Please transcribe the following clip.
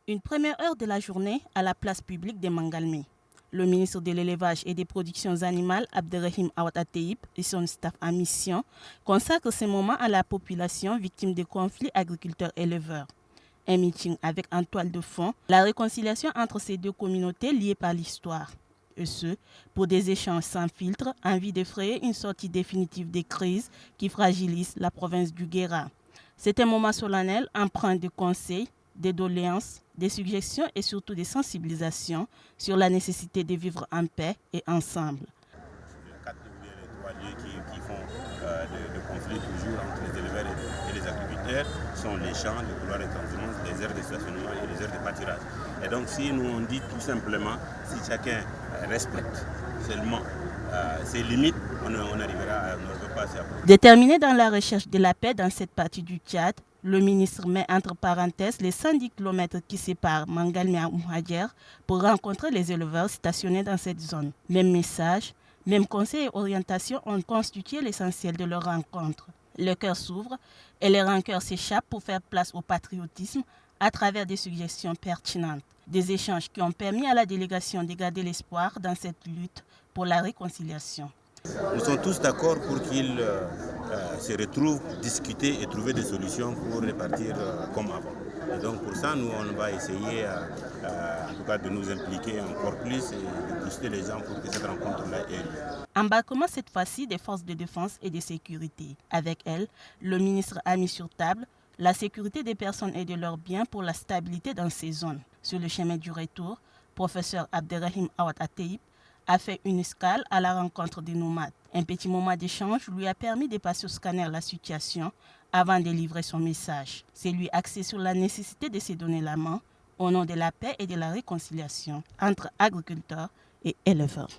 Une première heure de la journée à la place publique de Mangalmé. Le ministre de l'Élevage et des Productions Animales, Abderrahim Awad Atteib, et son staff en mission consacrent ce moment à la population victime de conflits agriculteurs-éleveurs. Un meeting avec en toile de fond la réconciliation entre ces deux communautés liées par l'histoire. Et ce, pour des échanges sans filtre, en vue d'effrayer une sortie définitive des crises qui fragilisent la province du Guéra. C'est un moment solennel empreint de conseils, des doléances, des suggestions et surtout des sensibilisations sur la nécessité de vivre en paix et ensemble. Les quatre ou bien les trois lieux qui font de conflits toujours entre les éleveurs et les agriculteurs sont les champs, les couloirs de transhumance, les aires de stationnement et les aires de pâturage. Et donc si nous on dit tout simplement, si chacun respecte seulement ses limites, on arrivera, on ne peut pas s'y approcher. Déterminé dans la recherche de la paix dans cette partie du Tchad, le ministre met entre parenthèses les 110 km qui séparent Mangalmé à Mouhadjer pour rencontrer les éleveurs stationnés dans cette zone. Même message, même conseils et orientations ont constitué l'essentiel de leur rencontre. Le cœur s'ouvre et les rancœurs s'échappent pour faire place au patriotisme à travers des suggestions pertinentes. Des échanges qui ont permis à la délégation de garder l'espoir dans cette lutte pour la réconciliation. Nous sommes tous d'accord pour qu'ils se retrouvent, discuter et trouver des solutions pour repartir comme avant. Et donc pour ça, nous, on va essayer en tout cas de nous impliquer encore plus et de pousser les gens pour que cette rencontre-là ait lieu. Embarquement cette fois-ci des forces de défense et de sécurité. Avec elle, le ministre a mis sur table la sécurité des personnes et de leurs biens pour la stabilité dans ces zones. Sur le chemin du retour, professeur Abderrahim Awad Atteib a fait une escale à la rencontre des nomades. Un petit moment d'échange lui a permis de passer au scanner la situation avant de livrer son message. C'est lui axé sur la nécessité de se donner la main au nom de la paix et de la réconciliation entre agriculteurs et éleveurs.